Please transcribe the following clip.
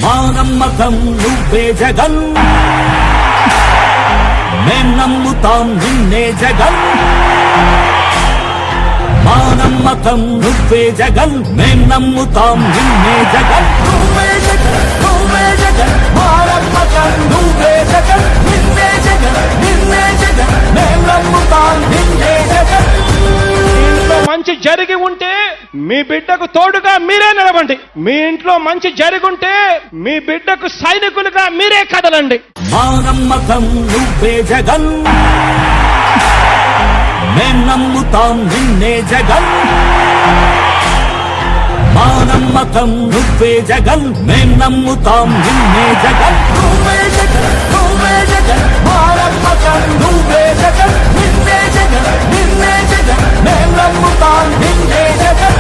మా నమ్మకం నువ్వే జగన్, మేం నమ్ముతాం నిన్నే జగన్. మా నమ్మకం నువ్వే జగన్, మేం నమ్ముతాం నిన్నే జగన్. నువ్వే జగన్, నువ్వే జగన్, మా నమ్మకం నువ్వే జగన్, నిన్నే జగన్, నిన్నే జగన్, మేం నమ్ముతాం నిన్నే జగన్. ఇంట్లో మంచి జరిగి ఉంటే మీ బిడ్డకు తోడుగా మీరే నిలవండి. మీ ఇంట్లో మంచి జరుగుంటే మీ బిడ్డకు సైనికులుగా మీరే కదలండి. మా నమ్మకం నువ్వే జగన్, మేం నమ్ముతాం నిన్నే జగన్. మా నమ్మకం నువ్వే జగన్, మేం నమ్ముతాం నిన్నే జగన్. నువ్వే జగన్, నువ్వే జగన్, మా నమ్మకం నువ్వే జగన్, నిన్నే జగన్, నిన్నే జగన్, మేం నమ్ముతాం నిన్నే జగన్.